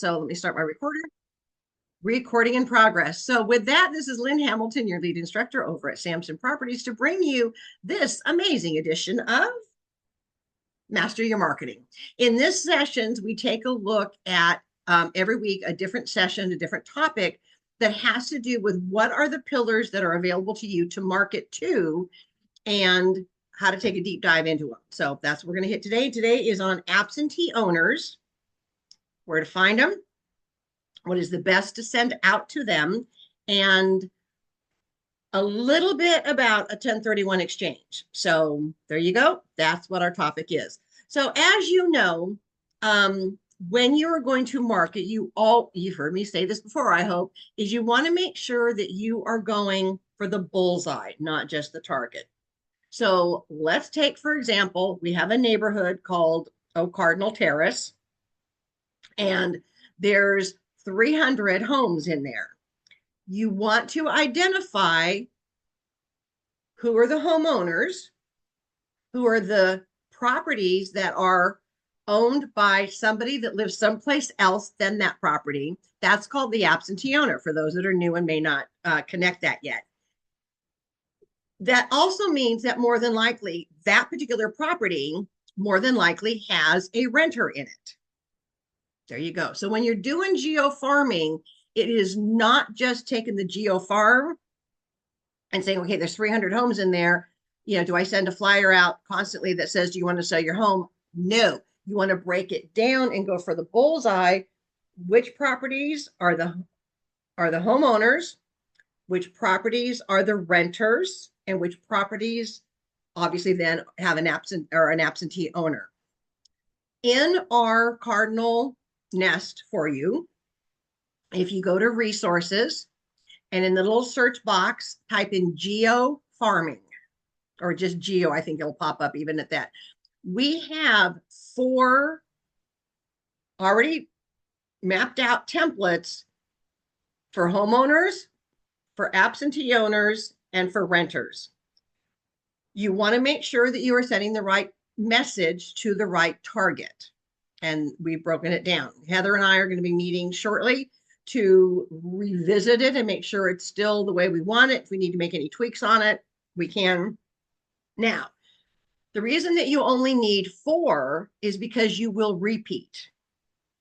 So let me start my recording. Recording in progress. So with that, this is Lynn Hamilton, your lead instructor over at Samson Properties, to bring you this amazing edition of Master Your Marketing. In this sessions, we take a look at every week a different session, a different topic that has to do with what are the pillars that are available to you to market to and how to take a deep dive into them. So that's what we're going to hit today. Today is on absentee owners, where to find them, what is the best to send out to them, and a little bit about a 1031 exchange. So there you go. That's what our topic is. So as you know, when you're going to market, you've heard me say this before, I hope, is you want to make sure that you are going for the bullseye, not just the target. So let's take, for example, we have a neighborhood called Cardinal Terrace, and there's 300 homes in there. You want to identify who are the homeowners, who are the properties that are owned by somebody that lives someplace else than that property. That's called the absentee owner, for those that are new and may not connect that yet. That also means that more than likely that particular property more than likely has a renter in it. There you go. So when you're doing geo-farming, it is not just taking the geo-farm and saying, okay, there's 300 homes in there. You know, do I send a flyer out constantly that says, do you want to sell your home? No, you want to break it down and go for the bullseye. Which properties are the homeowners? Which properties are the renters? And which properties obviously then have an absentee owner? In our Cardinal nest for you, if you go to resources and in the little search box, type in geo farming or just geo, I think it'll pop up even at that. We have 4 already mapped out templates for homeowners, for absentee owners, and for renters. You want to make sure that you are sending the right message to the right target. And we've broken it down. Heather and I are going to be meeting shortly to revisit it and make sure it's still the way we want it. If we need to make any tweaks on it, we can. Now, the reason that you only need 4 is because you will repeat.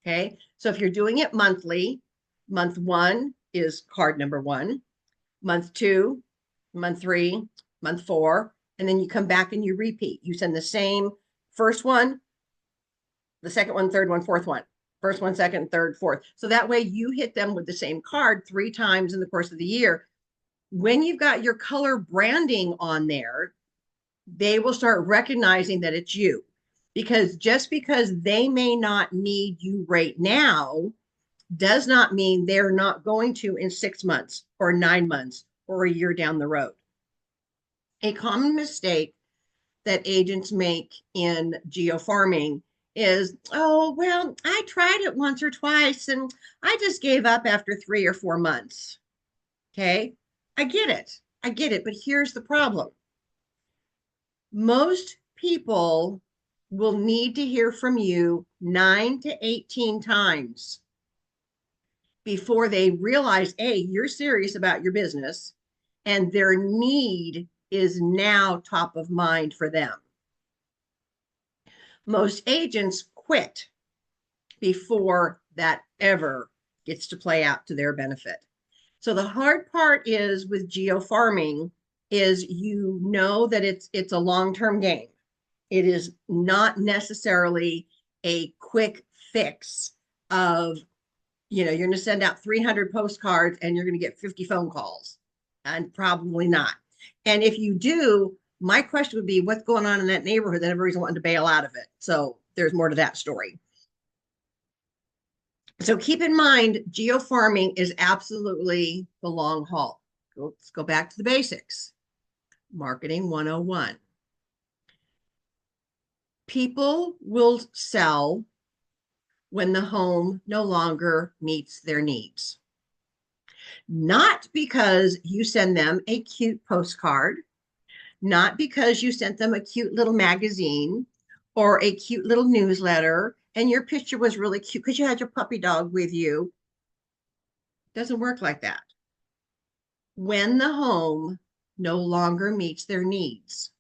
Okay. So if you're doing it monthly, month 1 is card number 1, month 2, month 3, month 4, and then you come back and you repeat. You send the same first one, the second one, third one, fourth one, first one, second, third, fourth. So that way you hit them with the same card 3 times in the course of the year. When you've got your color branding on there, they will start recognizing that it's you, because just because they may not need you right now does not mean they're not going to in 6 months or 9 months or a year down the road. A common mistake that agents make in geo-farming is, oh, well, I tried it once or twice and I just gave up after 3 or 4 months. Okay, I get it, but here's the problem. Most people will need to hear from you 9 to 18 times before they realize, A, you're serious about your business and their need is now top of mind for them. Most agents quit before that ever gets to play out to their benefit. So the hard part is with geo-farming is you know that it's a long-term game. It is not necessarily a quick fix of, you know, you're going to send out 300 postcards and you're going to get 50 phone calls, and probably not. And if you do, my question would be, what's going on in that neighborhood that everybody's wanting to bail out of it? So there's more to that story. So keep in mind, geo-farming is absolutely the long haul. Let's go back to the basics. Marketing 101. People will sell when the home no longer meets their needs. Not because you send them a cute postcard, not because you sent them a cute little magazine or a cute little newsletter and your picture was really cute because you had your puppy dog with you. Doesn't work like that. When the home no longer meets their needs,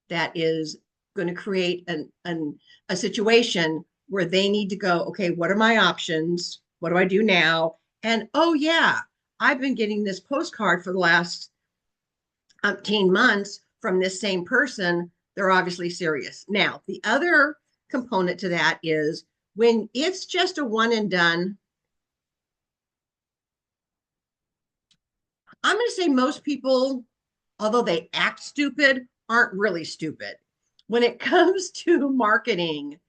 that is going to create a situation where they need to go, okay, what are my options? What do I do now? And oh, yeah, I've been getting this postcard for the last 18 months from this same person. They're obviously serious. Now, the other component to that is when it's just a one and done, I'm going to say most people, although they act stupid, aren't really stupid. When it comes to marketing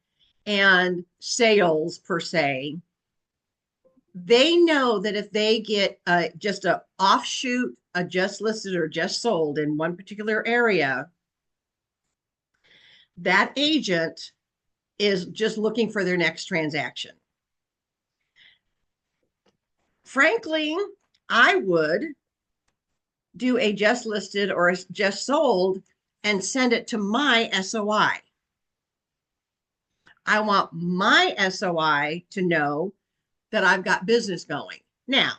and sales per se, they know that if they get just a offshoot, a just listed or just sold in one particular area, that agent is just looking for their next transaction. Frankly, I would do a just listed or a just sold and send it to my SOI. I want my SOI to know that I've got business going. Now,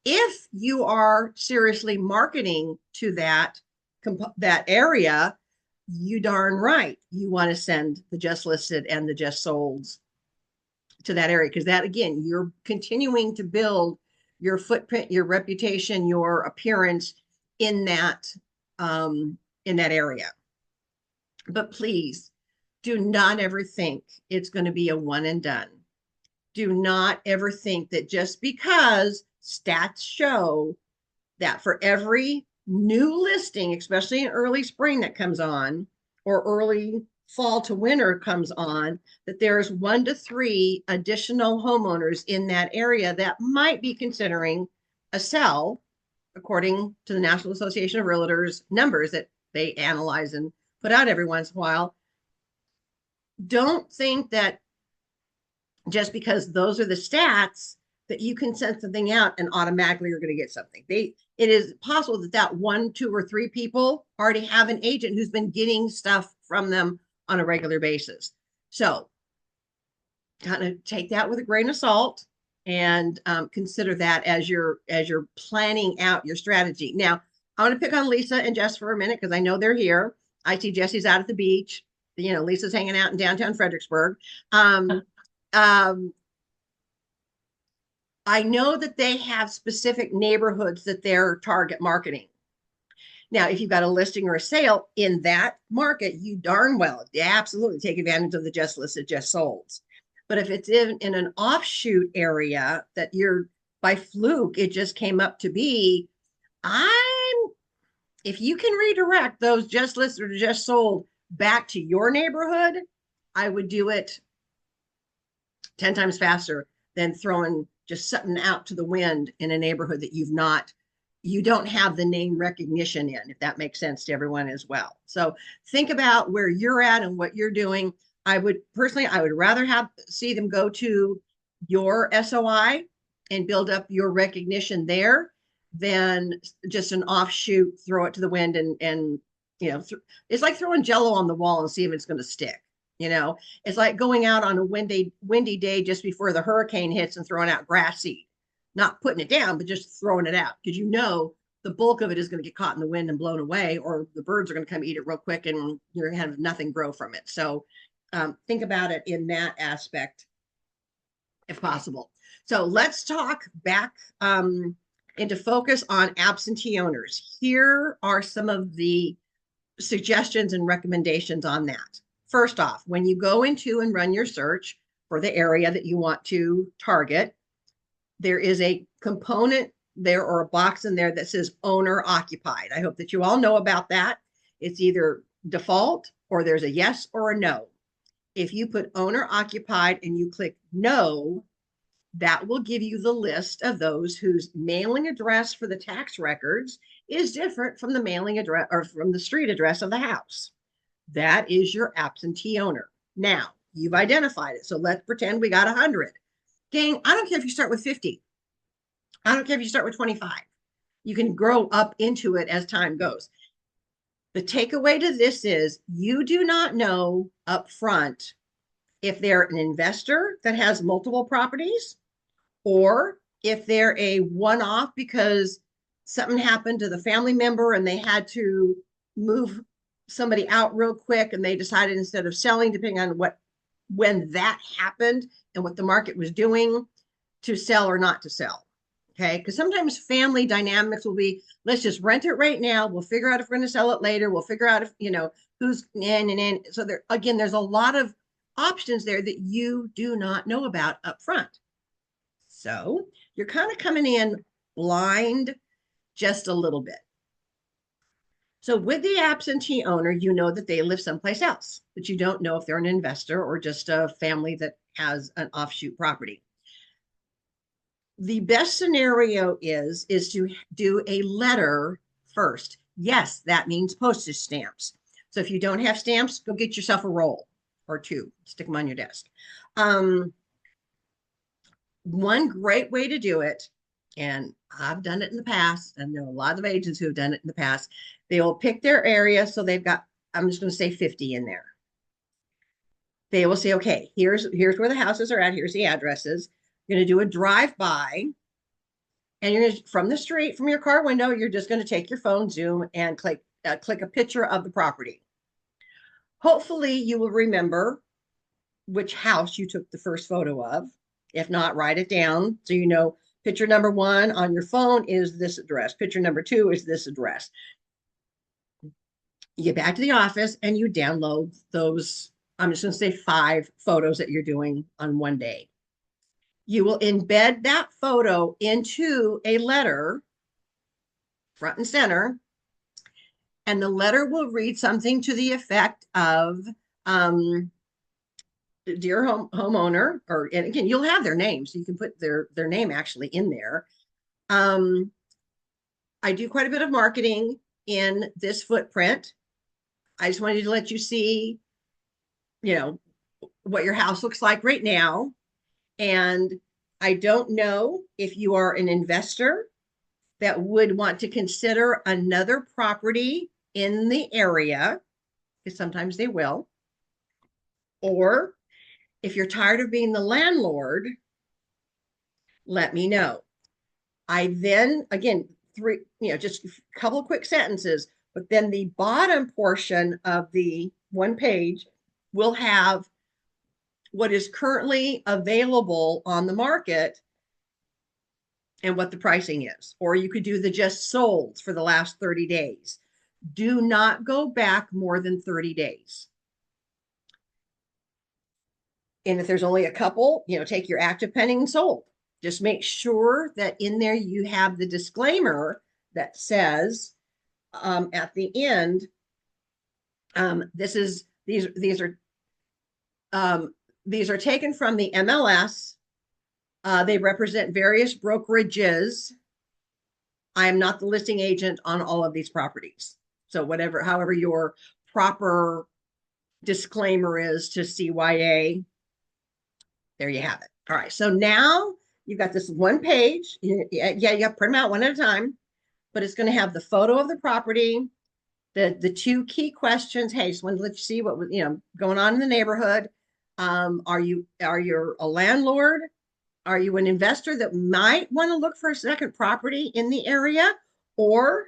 if you are seriously marketing to that area, you darn right you want to send the just listed and the just solds to that area, because that, again, you're continuing to build your footprint, your reputation, your appearance in that area. But please do not ever think it's going to be a one and done. Do not ever think that just because stats show that for every new listing, especially in early spring that comes on, or early fall to winter comes on, that there's 1 to 3 additional homeowners in that area that might be considering a sell, according to the National Association of Realtors numbers that they analyze and put out every once in a while. Don't think that just because those are the stats that you can send something out and automatically you're going to get something. It is possible that 1, 2, or 3 people already have an agent who's been getting stuff from them on a regular basis. So kind of take that with a grain of salt and consider that as you're planning out your strategy. Now, I want to pick on Lisa and Jess for a minute because I know they're here. I see Jesse's out at the beach. Lisa's hanging out in downtown Fredericksburg. I know that they have specific neighborhoods that they're target marketing. Now, if you've got a listing or a sale in that market, you darn well absolutely take advantage of the just listed, just solds. But if it's in an offshoot area that you're by fluke, it just came up to be, if you can redirect those just listed or just sold back to your neighborhood, I would do it 10 times faster than throwing just something out to the wind in a neighborhood that you don't have the name recognition in, if that makes sense to everyone as well. So think about where you're at and what you're doing. I would rather see them go to your SOI and build up your recognition there than just an offshoot, throw it to the wind and it's like throwing Jello on the wall and see if it's going to stick. It's like going out on a windy day just before the hurricane hits and throwing out grass seed, not putting it down, but just throwing it out, because the bulk of it is going to get caught in the wind and blown away, or the birds are going to come eat it real quick and you're going to have nothing grow from it. So think about it in that aspect if possible. So let's talk back into focus on absentee owners. Here are some of the suggestions and recommendations on that. First off, when you go into and run your search for the area that you want to target, there is a component there or a box in there that says owner occupied. I hope that you all know about that. It's either default or there's a yes or a no. If you put owner occupied and you click no, that will give you the list of those whose mailing address for the tax records is different from the mailing address or from the street address of the house. That is your absentee owner. Now, you've identified it. So let's pretend we got 100. Gang, I don't care if you start with 50. I don't care if you start with 25. You can grow up into it as time goes. The takeaway to this is you do not know up front if they're an investor that has multiple properties, or if they're a one-off because something happened to the family member and they had to move somebody out real quick and they decided instead of selling, depending on when that happened and what the market was doing, to sell or not to sell. Okay. Because sometimes family dynamics will be, let's just rent it right now. We'll figure out if we're going to sell it later. We'll figure out if, who's in and in. So there, again, there's a lot of options there that you do not know about up front. So you're kind of coming in blind just a little bit. So with the absentee owner, you know that they live someplace else, but you don't know if they're an investor or just a family that has an offshoot property. The best scenario is to do a letter first. Yes, that means postage stamps. So if you don't have stamps, go get yourself a roll or two, stick them on your desk. One great way to do it, and I've done it in the past, and there are a lot of agents who have done it in the past, they will pick their area. So they've got, I'm just going to say 50 in there. They will say, okay, here's where the houses are at. Here's the addresses. You're going to do a drive-by, and you're going to, from the street, from your car window, you're just going to take your phone, zoom, and click a picture of the property. Hopefully you will remember which house you took the first photo of. If not, write it down so you know picture number 1 on your phone is this address. Picture number 2 is this address. You get back to the office and you download those, I'm just going to say 5 photos that you're doing on one day. You will embed that photo into a letter, front and center, and the letter will read something to the effect of, dear homeowner, or, and again, you'll have their name, so you can put their name actually in there. I do quite a bit of marketing in this footprint. I just wanted to let you see, what your house looks like right now. And I don't know if you are an investor that would want to consider another property in the area, because sometimes they will, or if you're tired of being the landlord, let me know. I then, again, just a couple of quick sentences, but then the bottom portion of the one page will have what is currently available on the market and what the pricing is. Or you could do the just sold for the last 30 days. Do not go back more than 30 days. And if there's only a couple, take your active, pending, and sold. Just make sure that in there you have the disclaimer that says at the end, these are taken from the MLS. They represent various brokerages. I am not the listing agent on all of these properties. So however your proper disclaimer is to CYA, there you have it. All right. So now you've got this one page. Yeah, you have to print them out one at a time, but it's going to have the photo of the property, the 2 key questions. Hey, just wanted to let you see what was, going on in the neighborhood. Are you a landlord? Are you an investor that might want to look for a second property in the area? Or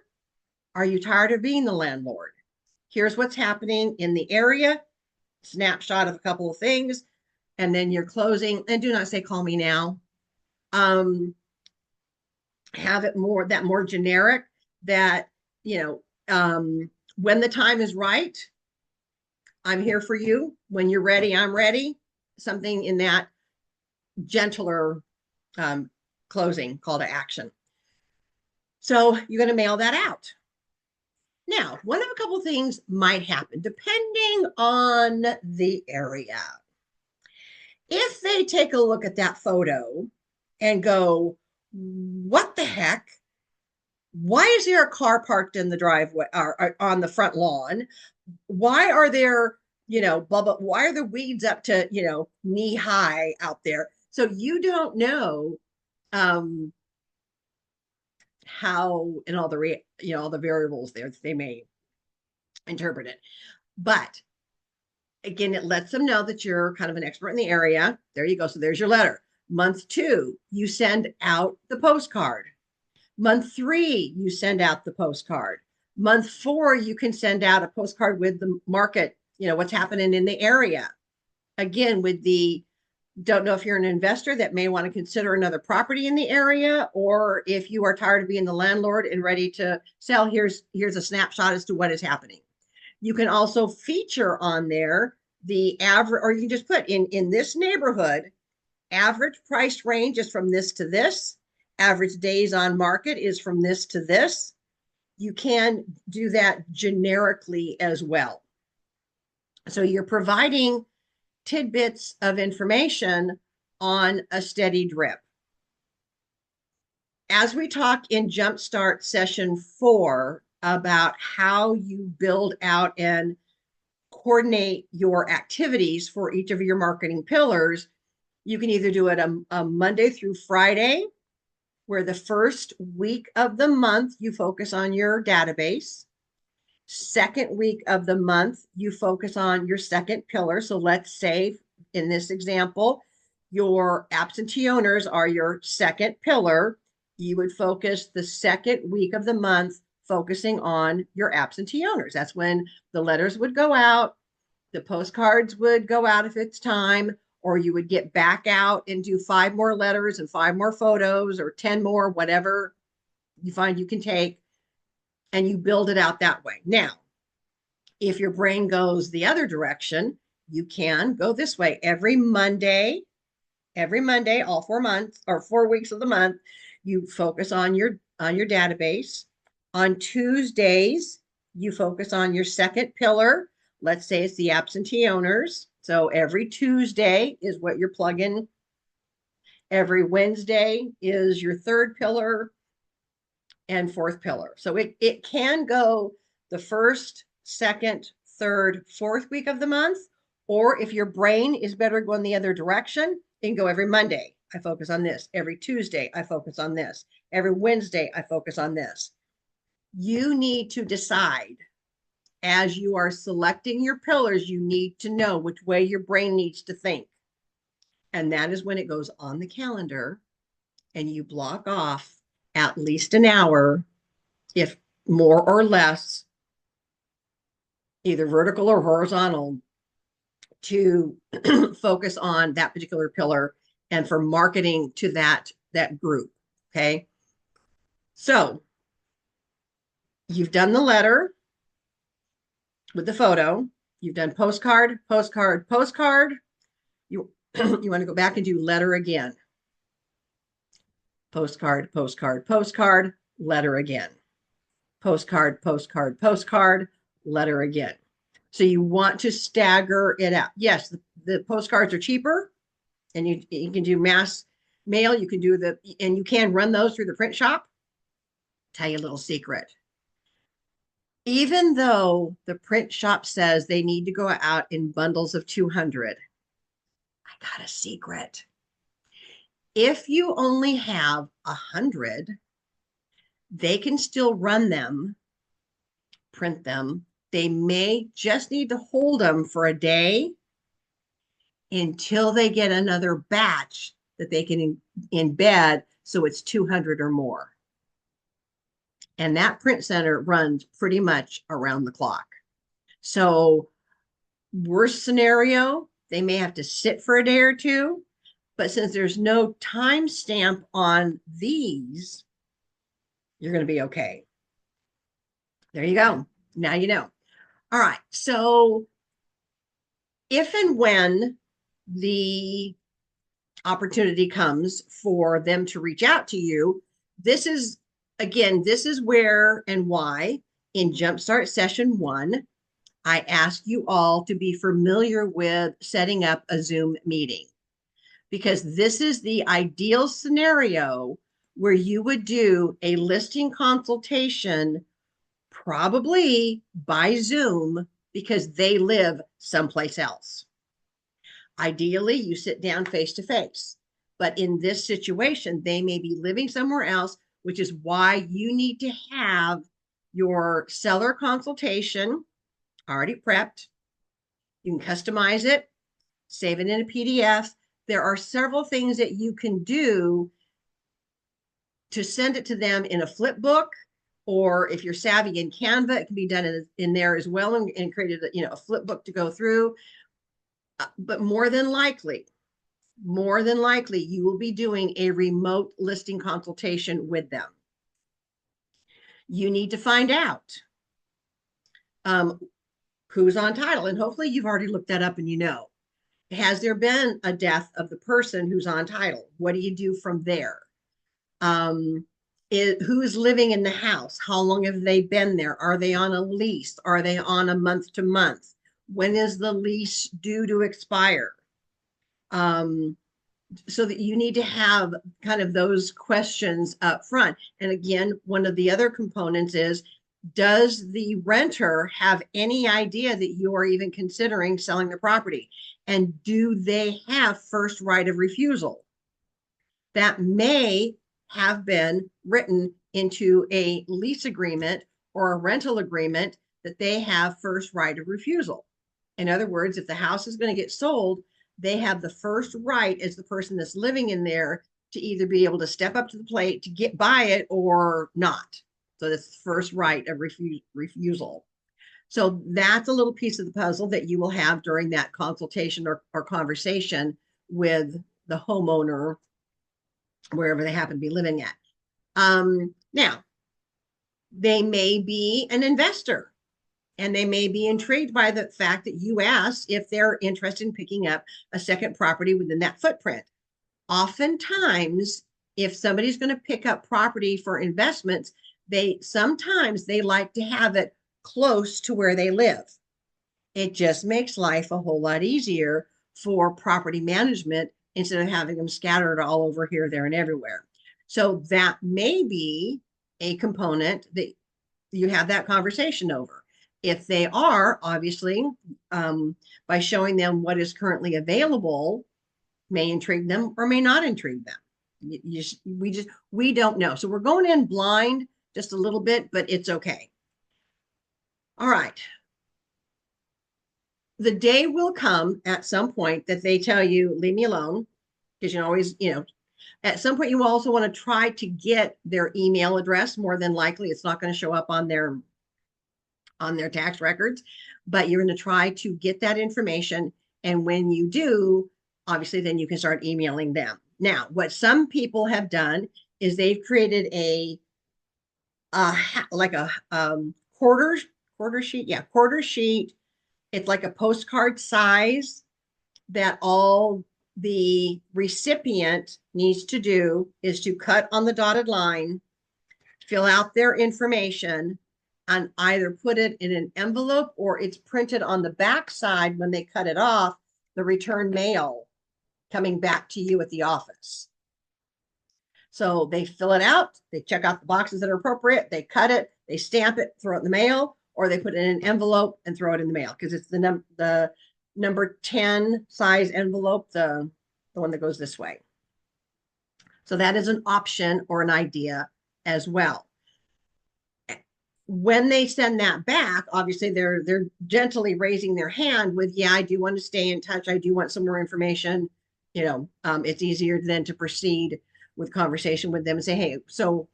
are you tired of being the landlord? Here's what's happening in the area. Snapshot of a couple of things. And then you're closing, and do not say, call me now. Have it more generic that, when the time is right, I'm here for you. When you're ready, I'm ready. Something in that gentler closing call to action. So you're going to mail that out. Now, one of a couple of things might happen depending on the area. If they take a look at that photo and go, what the heck? Why is there a car parked in the driveway or on the front lawn? Why are there, blah, blah, why are the weeds up to, knee high out there? So you don't know how, and all the, all the variables there, they may interpret it. But Again, it lets them know that you're kind of an expert in the area. There you go. So there's your letter. Month 2, you send out the postcard. Month 3, you send out the postcard. Month 4, you can send out a postcard with the market, what's happening in the area. Again, with the don't know if you're an investor that may want to consider another property in the area, or if you are tired of being the landlord and ready to sell, here's a snapshot as to what is happening. You can also feature on there the average, or you can just put in this neighborhood, average price range is from this to this. Average days on market is from this to this. You can do that generically as well. So you're providing tidbits of information on a steady drip. As we talk in Jumpstart session 4 about how you build out and coordinate your activities for each of your marketing pillars, you can either do it a Monday through Friday, where the first week of the month you focus on your database. Second week of the month, you focus on your second pillar. So let's say in this example, your absentee owners are your second pillar. You would focus the second week of the month focusing on your absentee owners. That's when the letters would go out, the postcards would go out if it's time, or you would get back out and do 5 more letters and 5 more photos or 10 more, whatever you find you can take, and you build it out that way. Now, if your brain goes the other direction, you can go this way. Every Monday, all 4 months or 4 weeks of the month, you focus on your database. On Tuesdays, you focus on your second pillar. Let's say it's the absentee owners. So every Tuesday is what you're plugging. Every Wednesday is your third pillar and fourth pillar. So it can go the first, second, third, fourth week of the month, or if your brain is better going the other direction, it can go every Monday. I focus on this. Every Tuesday, I focus on this. Every Wednesday, I focus on this. You need to decide as you are selecting your pillars, you need to know which way your brain needs to think. And that is when it goes on the calendar and you block off at least an hour, if more or less, either vertical or horizontal, to focus on that particular pillar and for marketing to that group. Okay. So you've done the letter with the photo. You've done postcard, postcard, postcard. You want to go back and do letter again. Postcard, postcard, postcard, letter again. Postcard, postcard, postcard, letter again. So you want to stagger it out. Yes, the postcards are cheaper, and you can do mass mail. You can do and you can run those through the print shop. Tell you a little secret. Even though the print shop says they need to go out in bundles of 200, I got a secret. If you only have 100, they can still run them, print them. They may just need to hold them for a day until they get another batch that they can embed, so it's 200 or more. And that print center runs pretty much around the clock. So worst scenario, they may have to sit for a day or two, but since there's no time stamp on these, you're going to be okay. There you go. Now you know. All right. So if and when the opportunity comes for them to reach out to you, this is where and why in Jumpstart session 1, I ask you all to be familiar with setting up a Zoom meeting, because this is the ideal scenario where you would do a listing consultation, probably by Zoom, because they live someplace else. Ideally, you sit down face to face. But in this situation, they may be living somewhere else, which is why you need to have your seller consultation already prepped. You can customize it, save it in a PDF. There are several things that you can do to send it to them in a flip book, or if you're savvy in Canva, it can be done in there as well, and created a flip book to go through. But more than likely, you will be doing a remote listing consultation with them. You need to find out who's on title, and hopefully you've already looked that up and you know. Has there been a death of the person who's on title? What do you do from there? Who is living in the house? How long have they been there? Are they on a lease? Are they on a month to month? When is the lease due to expire? So that you need to have kind of those questions up front. And again, one of the other components is, does the renter have any idea that you are even considering selling the property? And do they have first right of refusal? That may have been written into a lease agreement or a rental agreement that they have first right of refusal. In other words, if the house is going to get sold, they have the first right as the person that's living in there to either be able to step up to the plate to buy it or not. So that's the first right of refusal. So that's a little piece of the puzzle that you will have during that consultation or conversation with the homeowner, wherever they happen to be living at. Now, they may be an investor, and they may be intrigued by the fact that you asked if they're interested in picking up a second property within that footprint. Oftentimes, if somebody's going to pick up property for investments, sometimes they like to have it close to where they live. It just makes life a whole lot easier for property management instead of having them scattered all over here, there, and everywhere. So that may be a component that you have that conversation over. If they are, obviously, by showing them what is currently available, may intrigue them or may not intrigue them. We don't know. So we're going in blind just a little bit, but it's okay. All right. The day will come at some point that they tell you, leave me alone, because you always, at some point you also want to try to get their email address. More than likely, it's not going to show up on their tax records, but you're going to try to get that information. And when you do, obviously, then you can start emailing them. Now, what some people have done is they've created a quarter sheet. Yeah, quarter sheet. It's like a postcard size that all the recipient needs to do is to cut on the dotted line, fill out their information, and either put it in an envelope or it's printed on the back side when they cut it off, the return mail coming back to you at the office. So they fill it out, they check out the boxes that are appropriate, they cut it, they stamp it, throw it in the mail, or they put it in an envelope and throw it in the mail, because it's the number 10 size envelope, the one that goes this way. So that is an option or an idea as well. When they send that back, obviously they're gently raising their hand with, yeah, I do want to stay in touch. I do want some more information. It's easier then to proceed with conversation with them and say, hey, so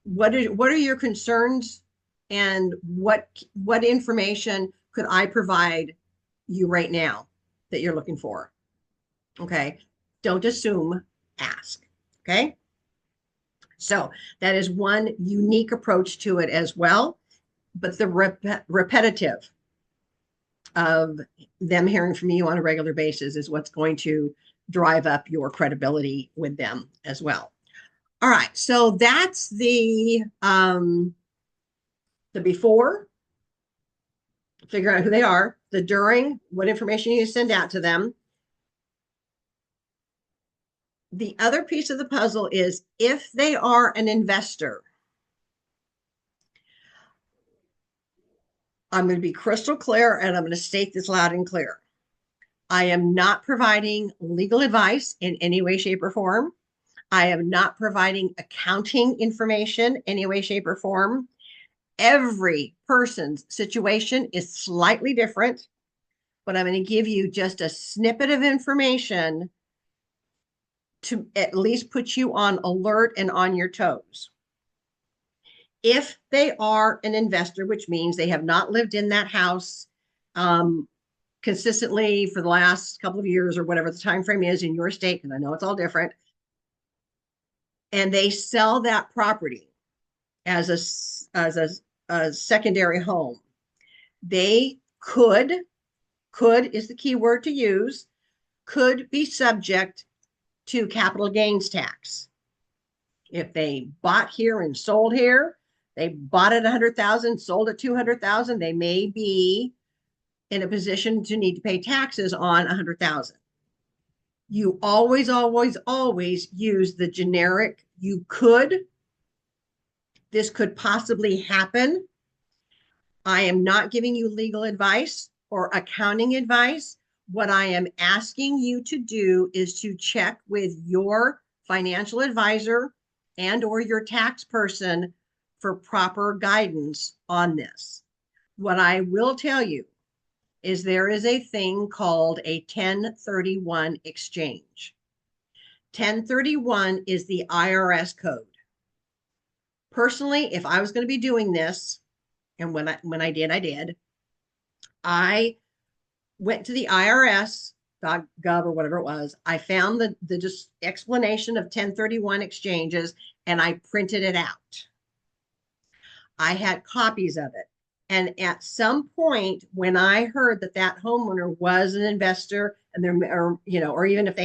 what are your concerns, and what information could I provide you right now that you're looking for? Okay. Don't assume, ask. Okay. So that is one unique approach to it as well. But the repetitive of them hearing from you on a regular basis is what's going to drive up your credibility with them as well. All right. So that's the before, figure out who they are, the during, what information you send out to them. The other piece of the puzzle is if they are an investor. I'm going to be crystal clear, and I'm going to state this loud and clear. I am not providing legal advice in any way, shape, or form. I am not providing accounting information any way, shape, or form. Every person's situation is slightly different. but I'm going to give you just a snippet of information to at least put you on alert and on your toes. If they are an investor, which means they have not lived in that house consistently for the last couple of years or whatever the time frame is in your state, because I know it's all different, and they sell that property as a secondary home, they could is the key word to use, could be subject to capital gains tax. If they bought here and sold here, they bought at 100,000, sold at 200,000, they may be in a position to need to pay taxes on 100,000. You always, always, always use the generic you could. This could possibly happen. I am not giving you legal advice or accounting advice. What I am asking you to do is to check with your financial advisor and or your tax person for proper guidance on this. What I will tell you is there is a thing called a 1031 exchange. 1031 is the IRS code. Personally, if I was going to be doing this, and when I did, I went to the IRS.gov or whatever it was. I found the just explanation of 1031 exchanges and I printed it out. I had copies of it. And at some point, when I heard that that homeowner was an investor, and or even if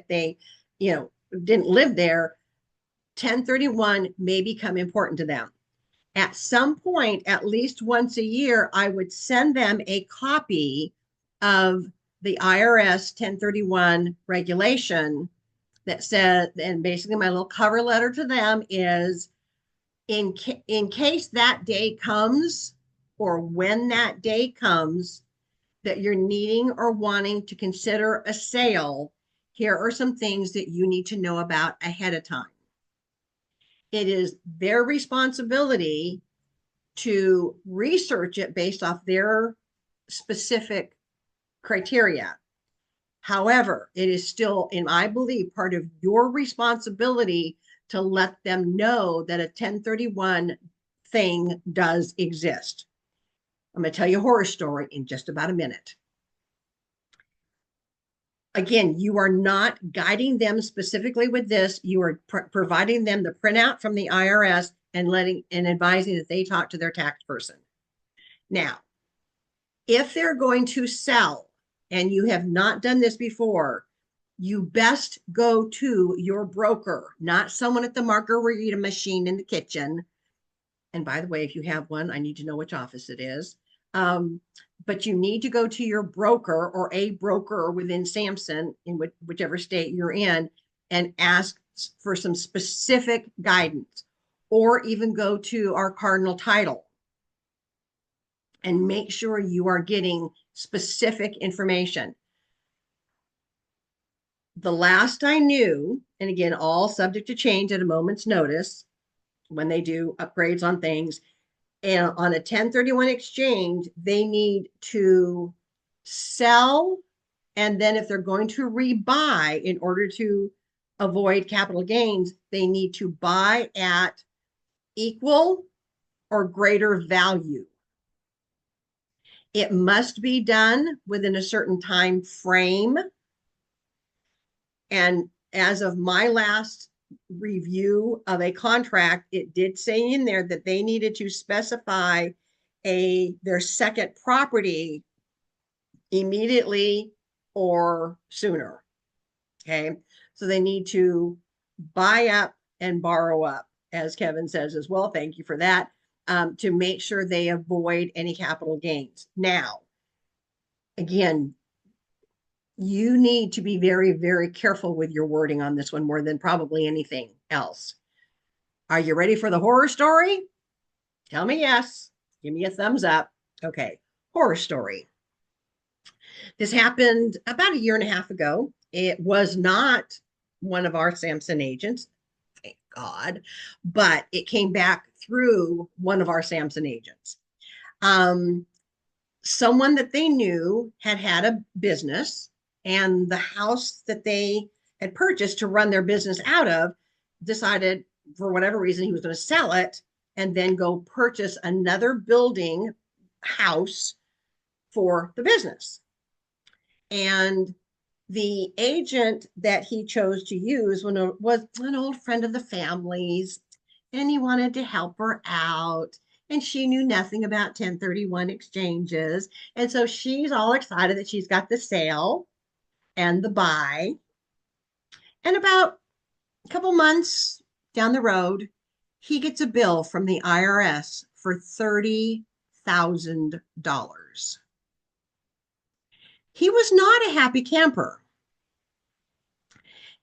they didn't live there, 1031 may become important to them. At some point, at least once a year, I would send them a copy of the IRS 1031 regulation that said, and basically my little cover letter to them is, in case that day comes, or when that day comes, that you're needing or wanting to consider a sale, here are some things that you need to know about ahead of time. It is their responsibility to research it based off their specific criteria. However, it is still, in I believe, part of your responsibility to let them know that a 1031 thing does exist. I'm going to tell you a horror story in just about a minute. Again, you are not guiding them specifically with this. You are providing them the printout from the IRS and advising that they talk to their tax person. Now, if they're going to sell and you have not done this before, you best go to your broker, not someone at the margarita machine in the kitchen. And by the way, if you have one, I need to know which office it is. But you need to go to your broker or a broker within Samson in whichever state you're in and ask for some specific guidance, or even go to our Cardinal Title and make sure you are getting specific information. The last I knew, and again, all subject to change at a moment's notice when they do upgrades on things, and on a 1031 exchange, they need to sell, and then if they're going to rebuy in order to avoid capital gains, they need to buy at equal or greater value. It must be done within a certain time frame. And as of my last review of a contract, it did say in there that they needed to specify their second property immediately or sooner. Okay, so they need to buy up and borrow up, as Kevin says as well. Thank you for that. To make sure they avoid any capital gains. Now, again, you need to be very, very careful with your wording on this one more than probably anything else. Are you ready for the horror story? Tell me yes. Give me a thumbs up. Okay, horror story. This happened about 1.5 years ago. It was not one of our Samson agents, thank God, but it came back through one of our Samson agents. someone that they knew had a business, and the house that they had purchased to run their business out of decided for whatever reason he was going to sell it and then go purchase another building house for the business. And the agent that he chose to use was an old friend of the family's, and he wanted to help her out. And she knew nothing about 1031 exchanges. And so she's all excited that she's got the sale and the buy. And about a couple months down the road, he gets a bill from the IRS for $30,000. He was not a happy camper.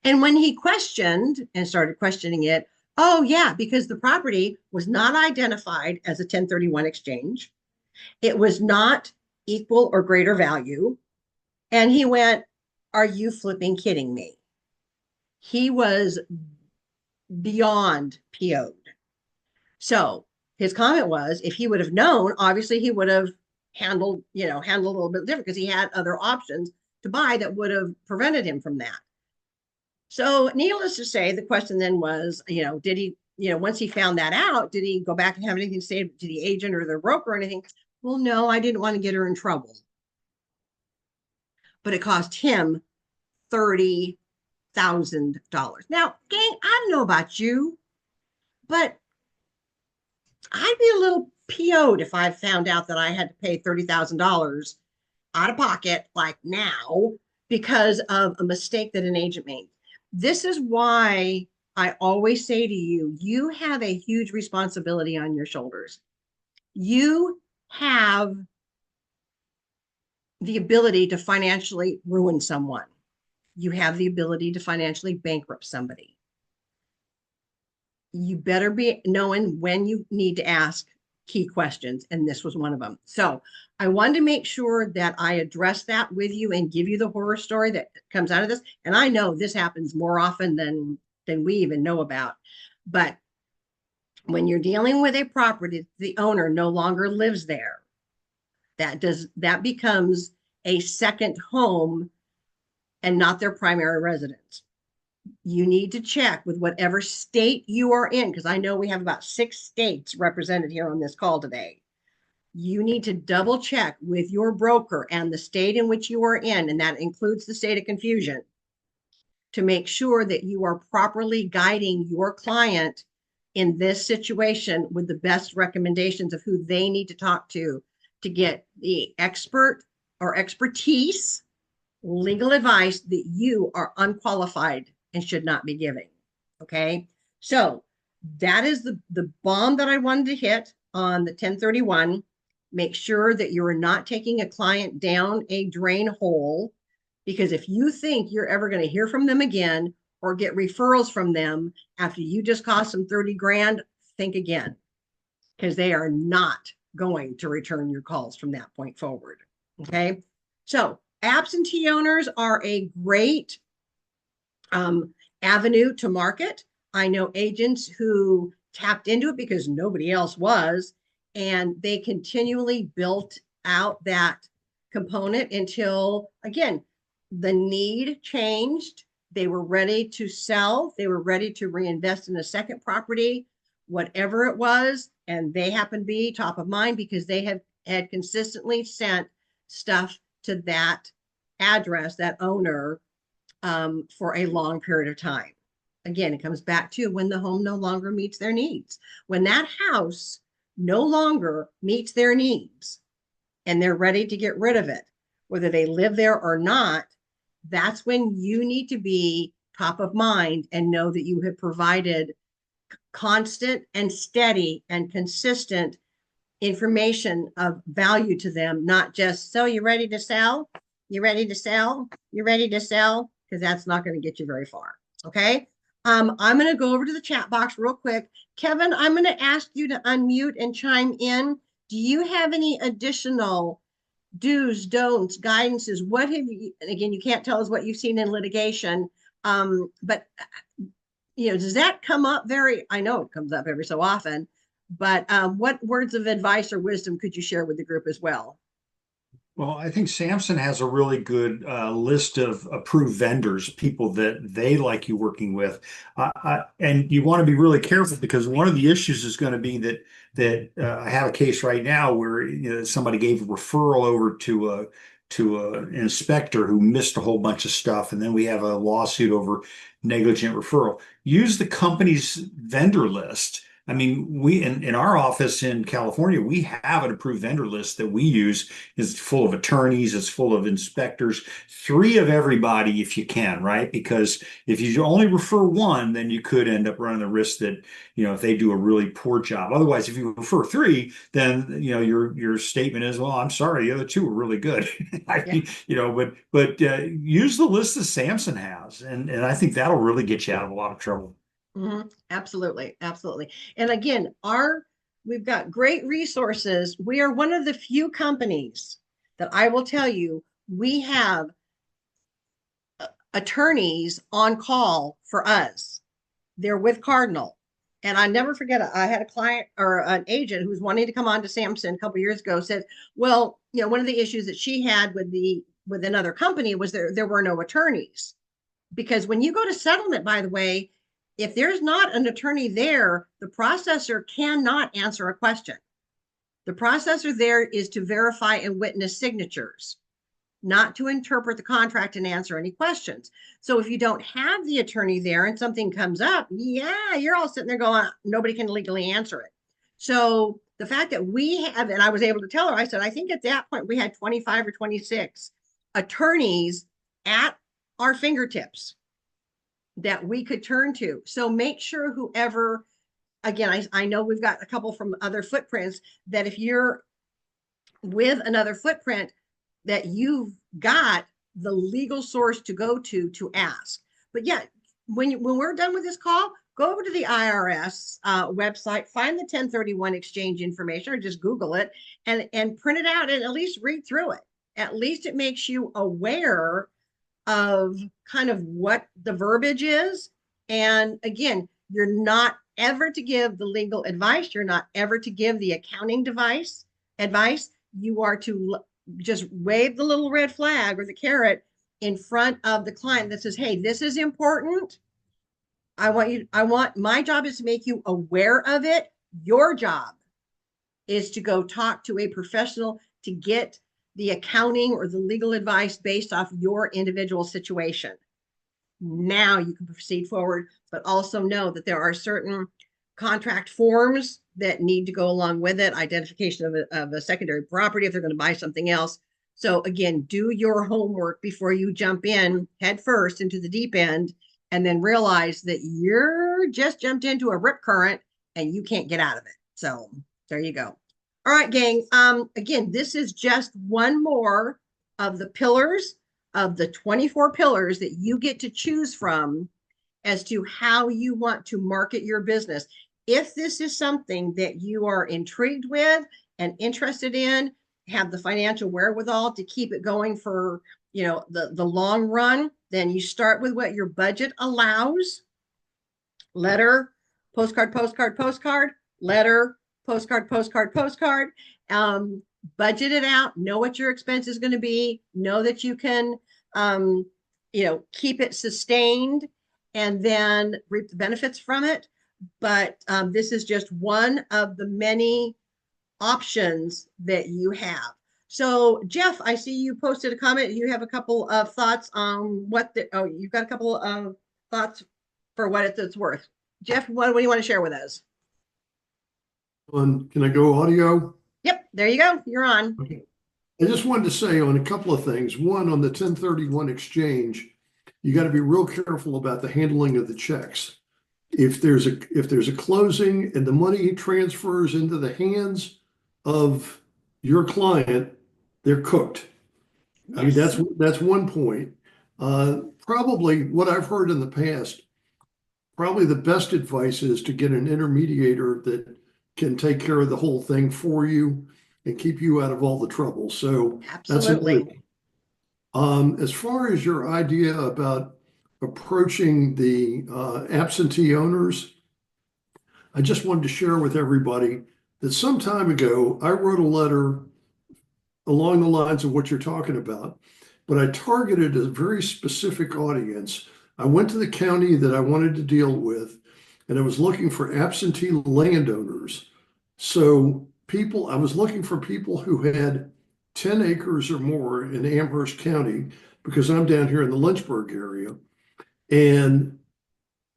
And when he questioned and started questioning it, oh, yeah, because the property was not identified as a 1031 exchange. It was not equal or greater value. And he went, are you flipping kidding me? He was beyond PO'd. So his comment was, if he would have known, obviously he would have handled a little bit different, because he had other options to buy that would have prevented him from that. So needless to say, the question then was, did he, once he found that out, did he go back and have anything to say to the agent or the broker or anything? Well, no, I didn't want to get her in trouble. But it cost him $30,000. Now, gang, I don't know about you, but I'd be a little PO'd if I found out that I had to pay $30,000 out of pocket, like now, because of a mistake that an agent made. This is why I always say to you, you have a huge responsibility on your shoulders. You have the ability to financially ruin someone. You have the ability to financially bankrupt somebody. You better be knowing when you need to ask key questions, and this was one of them. So I wanted to make sure that I address that with you and give you the horror story that comes out of this. And I know this happens more often than we even know about. But when you're dealing with a property, the owner no longer lives there. That becomes a second home and not their primary residence. You need to check with whatever state you are in, because I know we have about 6 states represented here on this call today. You need to double check with your broker and the state in which you are in, and that includes the state of confusion, to make sure that you are properly guiding your client in this situation with the best recommendations of who they need to talk to get the expert or expertise, legal advice that you are unqualified and should not be giving. Okay. So that is the bomb that I wanted to hit on the 1031. Make sure that you are not taking a client down a drain hole, because if you think you're ever going to hear from them again or get referrals from them after you just cost them 30 grand, think again, because they are not going to return your calls from that point forward. Okay. So absentee owners are a great avenue to market. I know agents who tapped into it because nobody else was, and they continually built out that component until, again, the need changed. They were ready to sell. They were ready to reinvest in a second property, whatever it was. And they happened to be top of mind because they had consistently sent stuff to that address, that owner, for a long period of time. Again, it comes back to when the home no longer meets their needs. When that house no longer meets their needs and they're ready to get rid of it, whether they live there or not, that's when you need to be top of mind and know that you have provided constant and steady and consistent information of value to them, not just, so you ready to sell? You ready to sell? You ready to sell? Because that's not going to get you very far. Okay. I'm going to go over to the chat box real quick. Kevin, I'm going to ask you to unmute and chime in. Do you have any additional do's, don'ts, guidances? What have you, and again, you can't tell us what you've seen in litigation, but does that come up I know it comes up every so often, but what words of advice or wisdom could you share with the group as well? Well, I think Samson has a really good list of approved vendors, people that they like you working with, and you want to be really careful because one of the issues is going to be that I have a case right now where somebody gave a referral over to an inspector who missed a whole bunch of stuff, and then we have a lawsuit over negligent referral. Use the company's vendor list. I mean, we in our office in California, we have an approved vendor list that we use. It's full of attorneys, it's full of inspectors, three of everybody if you can, right? Because if you only refer one, then you could end up running the risk that, if they do a really poor job. Otherwise, if you refer three, then, your statement is, well, I'm sorry, the other two were really good. I Yeah. mean, but use the list that Samson has, and I think that'll really get you out of a lot of trouble. Absolutely, absolutely. And again, we've got great resources. We are one of the few companies that I will tell you we have attorneys on call for us. They're with Cardinal. And I never forget, I had a client or an agent who was wanting to come on to Samson a couple of years ago, said, well, one of the issues that she had with another company was there were no attorneys. Because when you go to settlement, by the way, if there's not an attorney there, the processor cannot answer a question. The processor there is to verify and witness signatures, not to interpret the contract and answer any questions. So if you don't have the attorney there and something comes up, yeah, you're all sitting there going, nobody can legally answer it. So the fact that we have, and I was able to tell her, I said, I think at that point we had 25 or 26 attorneys at our fingertips that we could turn to. So make sure whoever, again, I know we've got a couple from other footprints, that if you're with another footprint, that you've got the legal source to go to ask. But yeah, when we're done with this call, go over to the IRS website, find the 1031 exchange information, or just Google it and print it out and at least read through it. At least it makes you aware of kind of what the verbiage is. And again, you're not ever to give the legal advice. You're not ever to give the accounting advice. You are to just wave the little red flag or the carrot in front of the client that says, hey, this is important. My job is to make you aware of it. Your job is to go talk to a professional to get the accounting or the legal advice based off your individual situation. Now you can proceed forward, but also know that there are certain contract forms that need to go along with it, identification of a secondary property if they're going to buy something else. So again, do your homework before you jump in head first into the deep end and then realize that you're just jumped into a rip current and you can't get out of it. So there you go. All right, gang. Again, this is just one more of the pillars of the 24 pillars that you get to choose from as to how you want to market your business. If this is something that you are intrigued with and interested in, have the financial wherewithal to keep it going for, the long run, then you start with what your budget allows. Letter, postcard, postcard, postcard, letter, postcard, postcard, postcard. Budget it out, know what your expense is going to be, know that you can, keep it sustained and then reap the benefits from it. But this is just one of the many options that you have. So, Jeff, I see you posted a comment. You have a couple of thoughts on you've got a couple of thoughts for what it's worth. Jeff, what do you want to share with us? Can I go audio? Yep, there you go. You're on. Okay. I just wanted to say on a couple of things. One, on the 1031 exchange, you got to be real careful about the handling of the checks. If there's a closing and the money transfers into the hands of your client, they're cooked. I mean, Yes. that's one point. Probably what I've heard in the past, probably the best advice is to get an intermediator that can take care of the whole thing for you and keep you out of all the trouble. So that's another. Absolutely. As far as your idea about approaching the absentee owners, I just wanted to share with everybody that some time ago I wrote a letter along the lines of what you're talking about, but I targeted a very specific audience. I went to the county that I wanted to deal with, and I was looking for absentee landowners. So I was looking for people who had 10 acres or more in Amherst County, because I'm down here in the Lynchburg area. And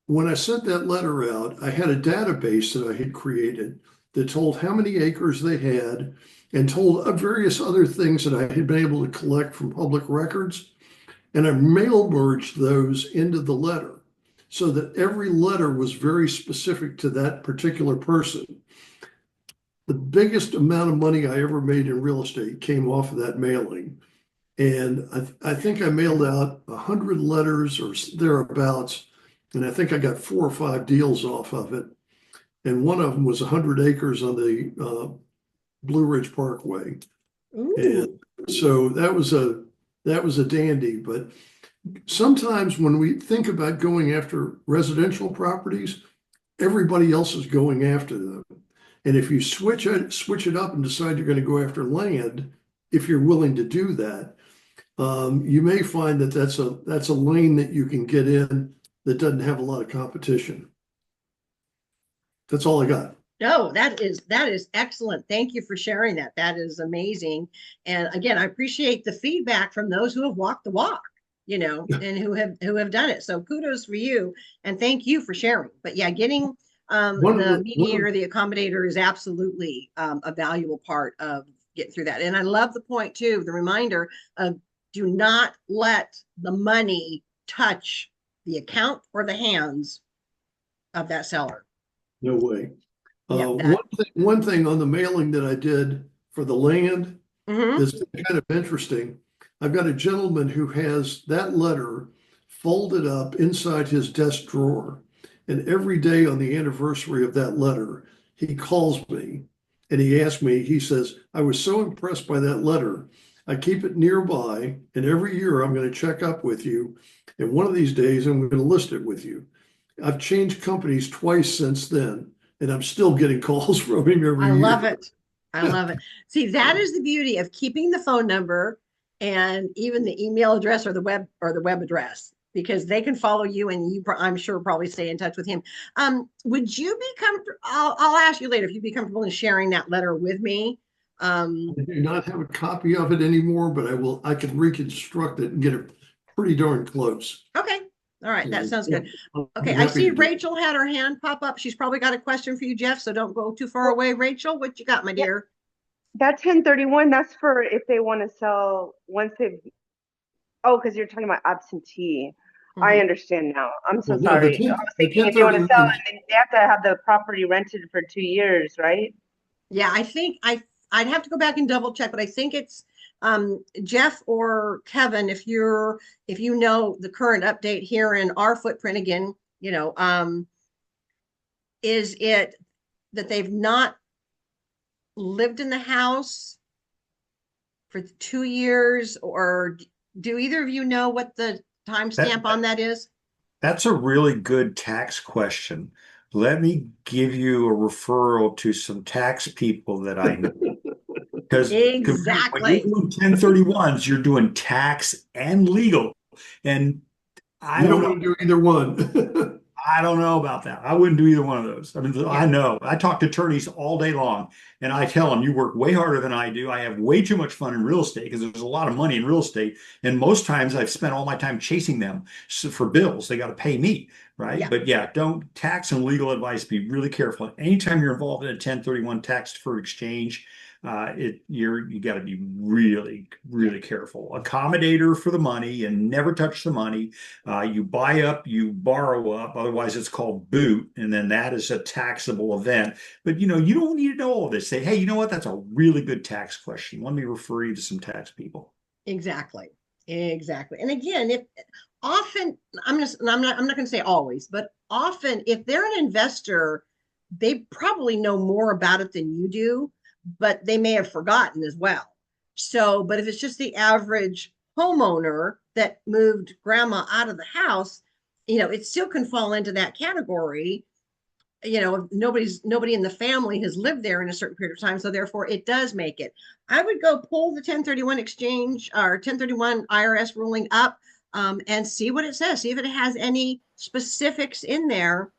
when I sent that letter out, I had a database that I had created that told how many acres they had and told various other things that I had been able to collect from public records. And I mail merged those into the letter so that every letter was very specific to that particular person. The biggest amount of money I ever made in real estate came off of that mailing. And I think I mailed out 100 letters or thereabouts. And I think I got 4 or 5 deals off of it. And one of them was 100 acres on the Blue Ridge Parkway. Ooh. And so that was a dandy. But sometimes when we think about going after residential properties, everybody else is going after them. And if you switch it up and decide you're going to go after land, if you're willing to do that, you may find that that's a lane that you can get in that doesn't have a lot of competition. That's all I got. No, that is excellent. Thank you for sharing that. That is amazing. And again, I appreciate the feedback from those who have walked the walk, and who have done it. So kudos for you, and thank you for sharing. But yeah, getting the mediator, the accommodator is absolutely a valuable part of getting through that. And I love the point too, the reminder of do not let the money touch the account or the hands of that seller. No way. Yeah, one thing on the mailing that I did for the land Mhm. that's kind of interesting. I've got a gentleman who has that letter folded up inside his desk drawer. And every day on the anniversary of that letter, he calls me and he asks me, he says, I was so impressed by that letter. I keep it nearby, and every year I'm going to check up with you. And one of these days, I'm going to list it with you. I've changed companies twice since then, and I'm still getting calls from him every I year. love it. I love it. See, that is the beauty of keeping the phone number and even the email address or the web address, because they can follow you, and you, I'm sure, probably stay in touch with him. Would you be comfortable? I'll ask you later if you'd be comfortable in sharing that letter with me. I do not have a copy of it anymore, but I can reconstruct it and get it pretty darn close. Okay. All right. That sounds good. I'm Okay. I happy see to do it. Rachel had her hand pop up. She's probably got a question for you, Jeff. So don't go too far away. Rachel, what you got, my dear? That 1031, that's for if they want to sell once they've, because you're talking about absentee. I Mhm. understand now. I'm so Well, no, sorry. the I was thinking if you want to 1031 sell it, then they have to have the property rented for 2 years, right? Yeah, I think I'd have to go back and double check, but I think it's Jeff or Kevin, if you know the current update here in our footprint again, is it that they've not lived in the house for 2 years, or do either of you know what the timestamp on that is? That's a really good tax question. Let me give you a referral to some tax people that I know. Because when you're Exactly. doing 1031s, you're doing tax and legal. And I You don't don't know. want to do either one. I don't know about that. I wouldn't do either one of those. I mean, Yeah. I know. I talk to attorneys all day long, and I tell them, you work way harder than I do. I have way too much fun in real estate because there's a lot of money in real estate. And most times I've spent all my time chasing them for bills. They got to pay me, right? Yeah. But yeah, don't tax and legal advice. Be really careful. Anytime you're involved in a 1031 tax deferred exchange, you got to be really, really careful. Accommodator for the money and never touch the money. You buy up, you borrow up, otherwise it's called boot, and then that is a taxable event. But you don't need to know all this. Say, hey, you know what? That's a really good tax question. Let me refer you to some tax people. Exactly. And again, if often, I'm not going to say always, but often if they're an investor, they probably know more about it than you do, but they may have forgotten as well. So, but if it's just the average homeowner that moved grandma out of the house, it still can fall into that category. nobody in the family has lived there in a certain period of time. So therefore it does make it. I would go pull the 1031 exchange or 1031 IRS ruling up and see what it says. See if it has any specifics in there.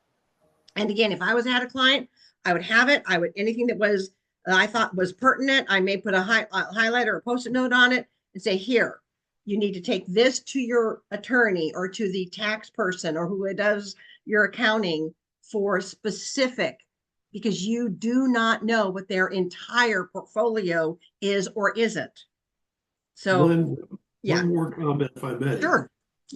And again, if I was had a client, I would have it. I would, anything that was, I thought was pertinent, I may put a highlight or a post-it note on it and say, here, you need to take this to your attorney or to the tax person or who does your accounting for specific, because you do not know what their entire portfolio is or isn't. So, one more comment, if I may. Sure,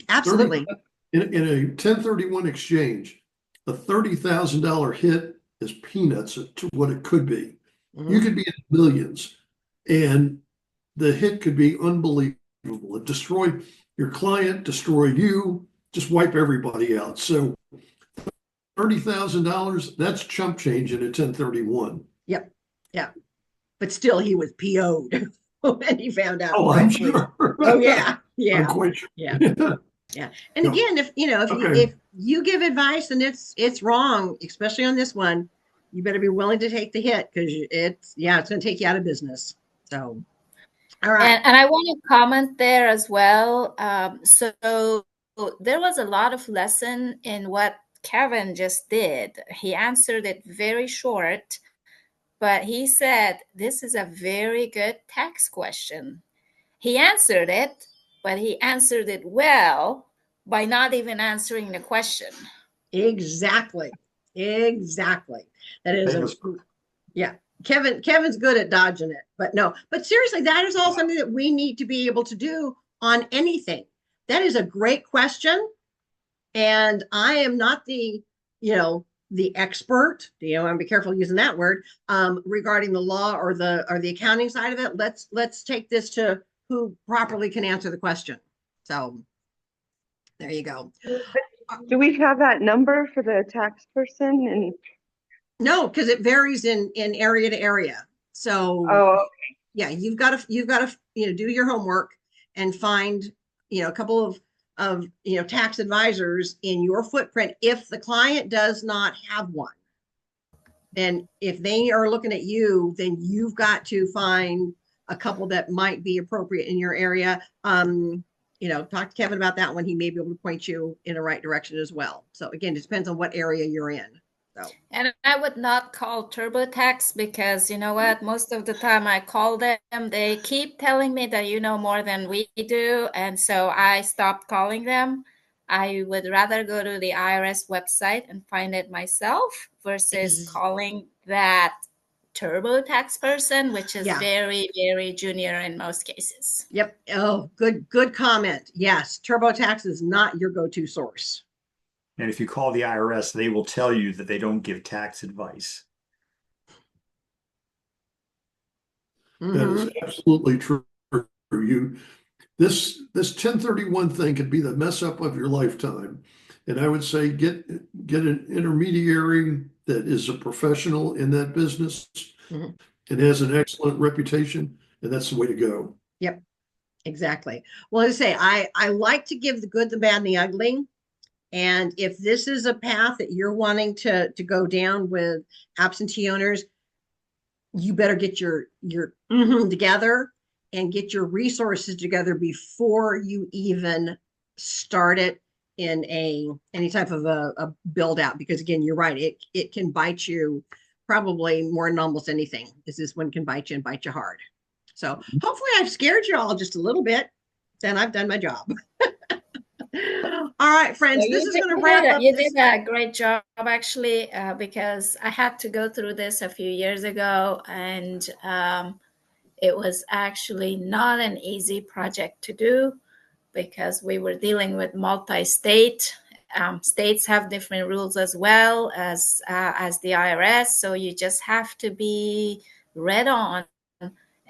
absolutely. In a 1031 exchange, a $30,000 hit is peanuts to what it could be. Mm-hmm. You could be in millions, and the hit could be unbelievable. It destroy your client, destroy you, just wipe everybody out. So $30,000, that's chump change in a 1031. Yep. Yeah. But still he was PO'd when he found out. Oh, I'm sure. Oh yeah. Yeah. I'm quite sure. Yeah. Yeah. And again, if you give advice and it's wrong, especially on this one, you better be willing to take the hit, because it's going to take you out of business. So, all right. And I want to comment there as well. So there was a lot of lesson in what Kevin just did. He answered it very short, but he said, this is a very good tax question. He answered it, but he answered it well by not even answering the question. Exactly. That is Kevin's good at dodging it, but seriously, that is all something that we need to be able to do on anything. That is a great question. And I am not the expert, I'm be careful using that word, regarding the law or the accounting side of it. Let's take this to who properly can answer the question. So there you go. Do we have that number for the tax person? And no, because it varies in area to area. So okay. Yeah, you've got to do your homework and find a couple of tax advisors in your footprint. If the client does not have one, then if they are looking at you, then you've got to find a couple that might be appropriate in your area. Talk to Kevin about that one. He may be able to point you in the right direction as well. So again, it depends on what area you're in. So. And I would not call TurboTax, because you know what? Most of the time I call them, they keep telling me that you know more than we do. And so I stopped calling them. I would rather go to the IRS website and find it myself versus calling that TurboTax person, which is very, very junior in most cases. Yep. Oh, good comment. Yes. TurboTax is not your go-to source. And if you call the IRS, they will tell you that they don't give tax advice. That is absolutely true. This 1031 thing could be the mess up of your lifetime. And I would say get an intermediary that is a professional in that business and has an excellent reputation, and that's the way to go. Yep, exactly. Well, as I say, I like to give the good, the bad, and the ugly. And if this is a path that you're wanting to go down with absentee owners, you better get your together and get your resources together before you even start it in any type of a build out. Because again, you're right, it can bite you probably more than almost anything. This one can bite you and bite you hard. So hopefully I've scared you all just a little bit. Then I've done my job. All right, friends, this is going to wrap up. You did a great job, actually, because I had to go through this a few years ago, and it was actually not an easy project to do, because we were dealing with multi-state. States have different rules as well as the IRS, so you just have to be read on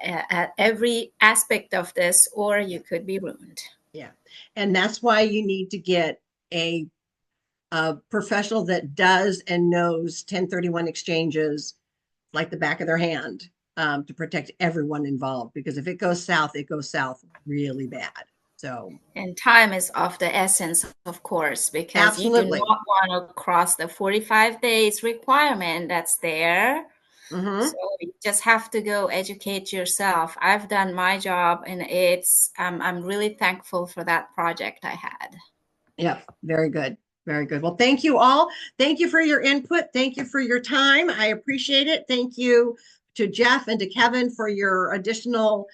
at every aspect of this, or you could be ruined. Yeah. And that's why you need to get a professional that does and knows 1031 exchanges like the back of their hand to protect everyone involved. Because if it goes south really bad. So And time is of the essence, of course, because you do Absolutely. not want to cross the 45 days requirement that's there. mhm. So you just have to go educate yourself. I've done my job, and I'm really thankful for that project I had. Yep, very good. Very good. Well, thank you all. Thank you for your input. Thank you for your time. I appreciate it. Thank you to Jeff and to Kevin for your additional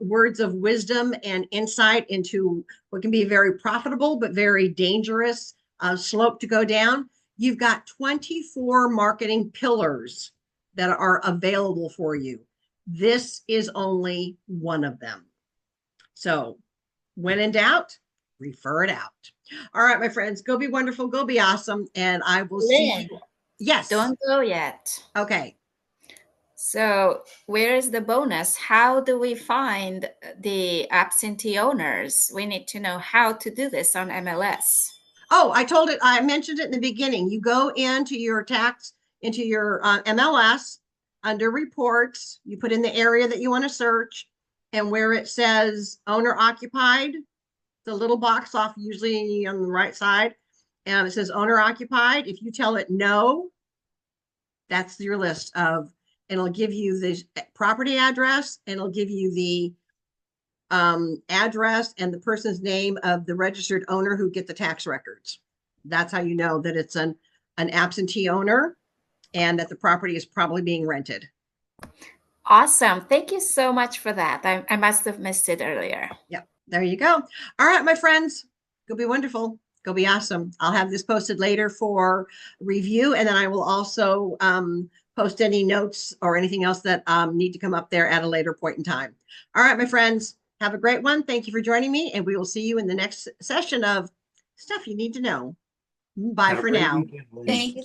words of wisdom and insight into what can be a very profitable but very dangerous slope to go down. You've got 24 marketing pillars that are available for you. This is only one of them. So when in doubt, refer it out. All right, my friends, go be wonderful, go be awesome, and I will see Lynn, you. Yes. don't go yet. Okay. So where is the bonus? How do we find the absentee owners? We need to know how to do this on MLS. Oh, I mentioned it in the beginning. You go into your MLS under reports, you put in the area that you want to search, and where it says owner occupied, the little box off usually on the right side, and it says owner occupied. If you tell it no, that's your list of, and it'll give you the property address, and it'll give you the address and the person's name of the registered owner who get the tax records. That's how you know that it's an absentee owner and that the property is probably being rented. Awesome. Thank you so much for that. I must have missed it earlier. Yep. There you go. All right, my friends, go be wonderful. Go be awesome. I'll have this posted later for review, and then I will also post any notes or anything else that need to come up there at a later point in time. All right, my friends, have a great one. Thank you for joining me, and we will see you in the next session of Stuff You Need to Know. Bye Have a for great now. weekend, Lynn. Thank